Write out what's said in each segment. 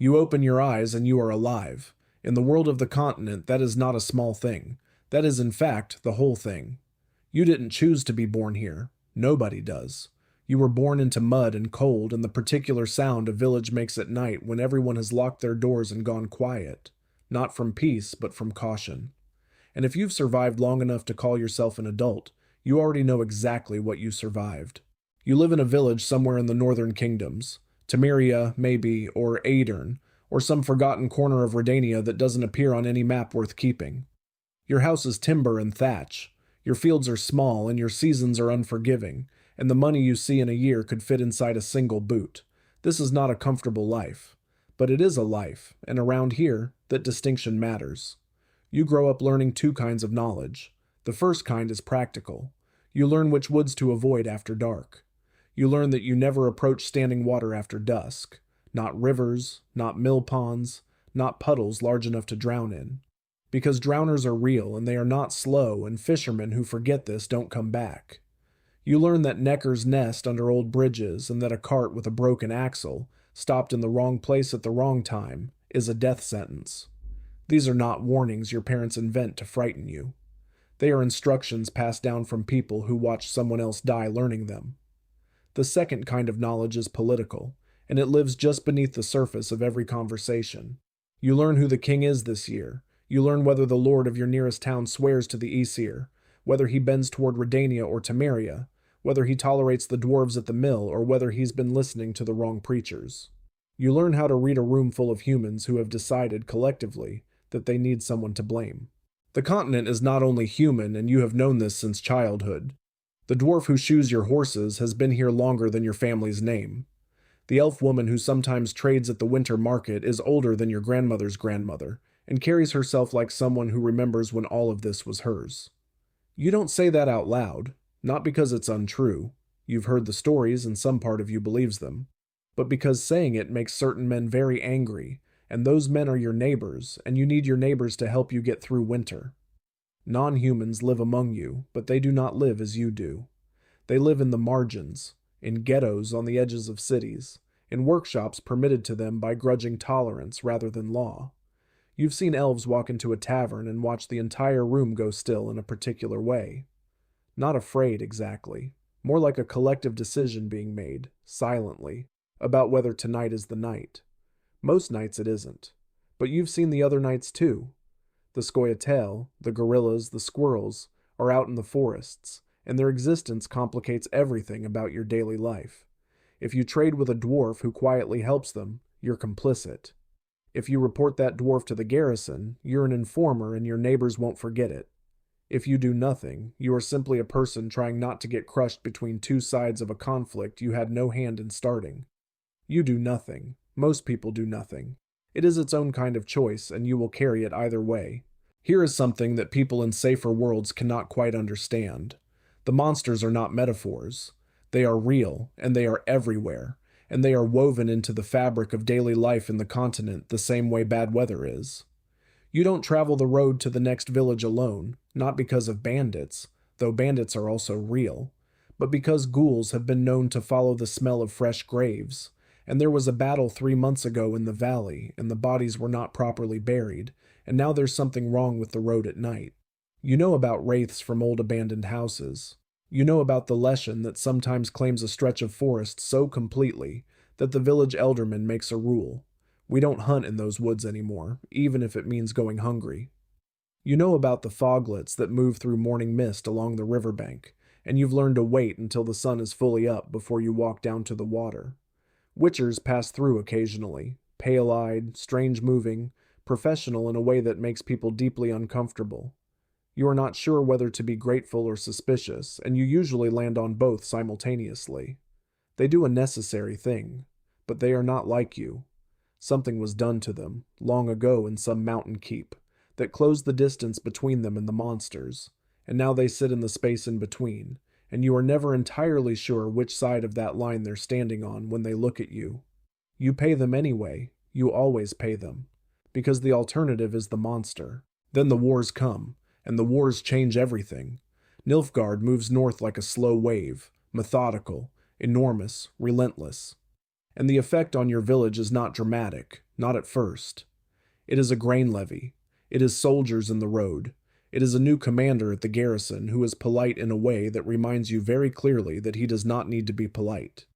You open your eyes and you are alive. In the world of the continent, that is not a small thing. That is, in fact, the whole thing. You didn't choose to be born here. Nobody does. You were born into mud and cold and the particular sound a village makes at night when everyone has locked their doors and gone quiet. Not from peace, but from caution. And if you've survived long enough to call yourself an adult, you already know exactly what you survived. You live in a village somewhere in the northern kingdoms. Temeria, maybe, or Aidern, or some forgotten corner of Redania that doesn't appear on any map worth keeping. Your house is timber and thatch. Your fields are small and your seasons are unforgiving, and the money you see in a year could fit inside a single boot. This is not a comfortable life. But it is a life, and around here, that distinction matters. You grow up learning two kinds of knowledge. The first kind is practical. You learn which woods to avoid after dark. You learn that you never approach standing water after dusk. Not rivers, not mill ponds, not puddles large enough to drown in. Because drowners are real and they are not slow, and fishermen who forget this don't come back. You learn that neckers nest under old bridges and that a cart with a broken axle, stopped in the wrong place at the wrong time, is a death sentence. These are not warnings your parents invent to frighten you. They are instructions passed down from people who watched someone else die learning them. The second kind of knowledge is political, and it lives just beneath the surface of every conversation. You learn who the king is this year. You learn whether the lord of your nearest town swears to the Aesir, whether he bends toward Redania or Temeria, whether he tolerates the dwarves at the mill, or whether he's been listening to the wrong preachers. You learn how to read a room full of humans who have decided, collectively, that they need someone to blame. The continent is not only human, and you have known this since childhood. The dwarf who shoes your horses has been here longer than your family's name. The elf woman who sometimes trades at the winter market is older than your grandmother's grandmother, and carries herself like someone who remembers when all of this was hers. You don't say that out loud, not because it's untrue. You've heard the stories and some part of you believes them, but because saying it makes certain men very angry, and those men are your neighbors, and you need your neighbors to help you get through winter. Non-humans live among you, but they do not live as you do. They live in the margins, in ghettos on the edges of cities, in workshops permitted to them by grudging tolerance rather than law. You've seen elves walk into a tavern and watch the entire room go still in a particular way. Not afraid, exactly. More like a collective decision being made, silently, about whether tonight is the night. Most nights it isn't. But you've seen the other nights too. The scoia'tael, the gorillas, the squirrels, are out in the forests, and their existence complicates everything about your daily life. If you trade with a dwarf who quietly helps them, you're complicit. If you report that dwarf to the garrison, you're an informer and your neighbors won't forget it. If you do nothing, you are simply a person trying not to get crushed between two sides of a conflict you had no hand in starting. You do nothing. Most people do nothing. It is its own kind of choice, and you will carry it either way. Here is something that people in safer worlds cannot quite understand. The monsters are not metaphors. They are real, and they are everywhere, and they are woven into the fabric of daily life in the continent the same way bad weather is. You don't travel the road to the next village alone, not because of bandits, though bandits are also real, but because ghouls have been known to follow the smell of fresh graves, and there was a battle 3 months ago in the valley, and the bodies were not properly buried, and now there's something wrong with the road at night. You know about wraiths from old abandoned houses. You know about the Leshen that sometimes claims a stretch of forest so completely that the village elderman makes a rule. We don't hunt in those woods anymore, even if it means going hungry. You know about the foglets that move through morning mist along the riverbank, and you've learned to wait until the sun is fully up before you walk down to the water. Witchers pass through occasionally, pale-eyed, strange-moving, professional in a way that makes people deeply uncomfortable. You are not sure whether to be grateful or suspicious, and you usually land on both simultaneously. They do a necessary thing, but they are not like you. Something was done to them, long ago in some mountain keep, that closed the distance between them and the monsters, and now they sit in the space in between, and you are never entirely sure which side of that line they're standing on when they look at you. You pay them anyway, you always pay them, because the alternative is the monster. Then the wars come, and the wars change everything. Nilfgaard moves north like a slow wave, methodical, enormous, relentless. And the effect on your village is not dramatic, Not at first. It is a grain levy. It is soldiers in the road. It is a new commander at the garrison who is polite in a way that reminds you very clearly that he does not need to be polite.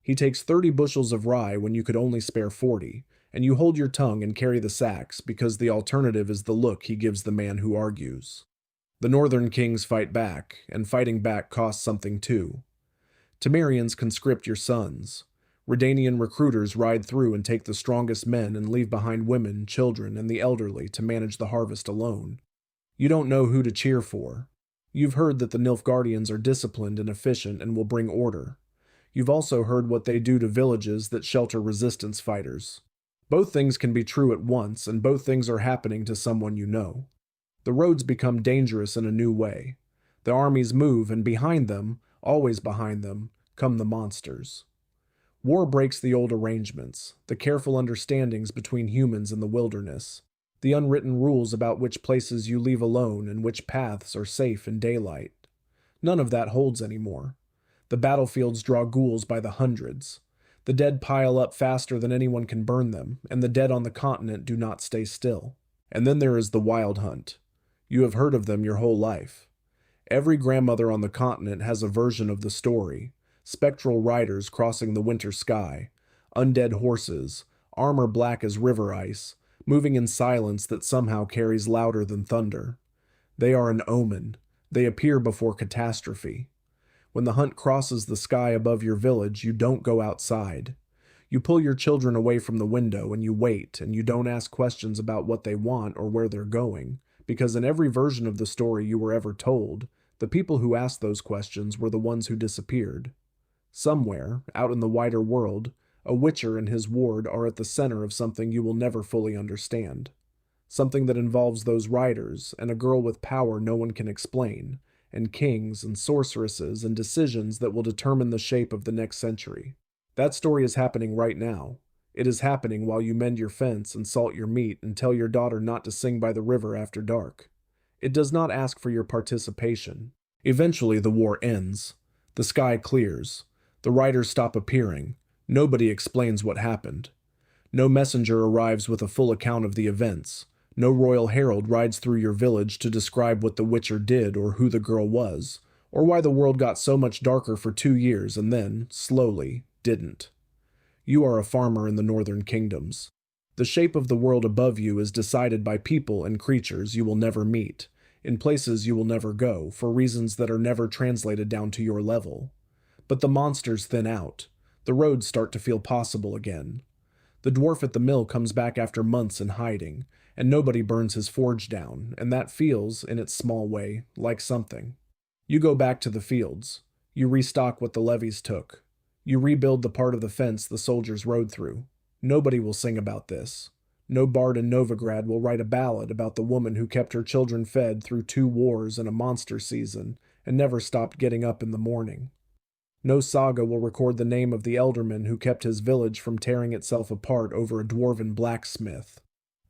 He takes 30 bushels of rye when you could only spare 40, and you hold your tongue and carry the sacks because the alternative is the look he gives the man who argues. The northern kings fight back, and fighting back costs something too. Temerians conscript your sons. Redanian recruiters ride through and take the strongest men and leave behind women, children, and the elderly to manage the harvest alone. You don't know who to cheer for. You've heard that the Nilfgaardians are disciplined and efficient and will bring order. You've also heard what they do to villages that shelter resistance fighters. Both things can be true at once, and both things are happening to someone you know. The roads become dangerous in a new way. The armies move, and behind them, always behind them, come the monsters. War breaks the old arrangements, the careful understandings between humans and the wilderness, the unwritten rules about which places you leave alone and which paths are safe in daylight. None of that holds anymore. The battlefields draw ghouls by the hundreds. The dead pile up faster than anyone can burn them, and the dead on the continent do not stay still. And then there is the wild hunt. You have heard of them your whole life. Every grandmother on the continent has a version of the story. Spectral riders crossing the winter sky, undead horses, armor black as river ice, moving in silence that somehow carries louder than thunder. They are an omen. They appear before catastrophe. When the hunt crosses the sky above your village, you don't go outside. You pull your children away from the window and you wait, and you don't ask questions about what they want or where they're going, because in every version of the story you were ever told, the people who asked those questions were the ones who disappeared. Somewhere, out in the wider world, a witcher and his ward are at the center of something you will never fully understand. Something that involves those riders, and a girl with power no one can explain, and kings and sorceresses and decisions that will determine the shape of the next century. That story is happening right now. It is happening while you mend your fence and salt your meat and tell your daughter not to sing by the river after dark. It does not ask for your participation. Eventually the war ends. The sky clears. The riders stop appearing. Nobody explains what happened. No messenger arrives with a full account of the events. No royal herald rides through your village to describe what the witcher did or who the girl was, or why the world got so much darker for 2 years and then, slowly, didn't. You are a farmer in the northern kingdoms. The shape of the world above you is decided by people and creatures you will never meet, in places you will never go, for reasons that are never translated down to your level. But the monsters thin out. The roads start to feel possible again. The dwarf at the mill comes back after months in hiding, and nobody burns his forge down, and that feels, in its small way, like something. You go back to the fields. You restock what the levies took. You rebuild the part of the fence the soldiers rode through. Nobody will sing about this. No bard in Novigrad will write a ballad about the woman who kept her children fed through 2 wars and a monster season, and never stopped getting up in the morning. No saga will record the name of the elderman who kept his village from tearing itself apart over a dwarven blacksmith.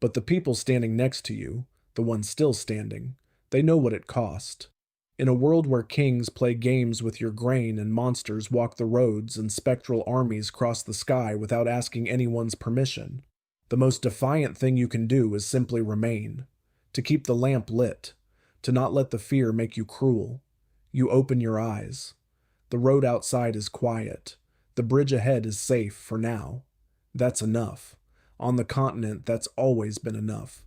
But the people standing next to you, the ones still standing, they know what it cost. In a world where kings play games with your grain and monsters walk the roads and spectral armies cross the sky without asking anyone's permission, the most defiant thing you can do is simply remain, to keep the lamp lit, to not let the fear make you cruel. You open your eyes. The road outside is quiet. The bridge ahead is safe for now. That's enough. On the continent, that's always been enough.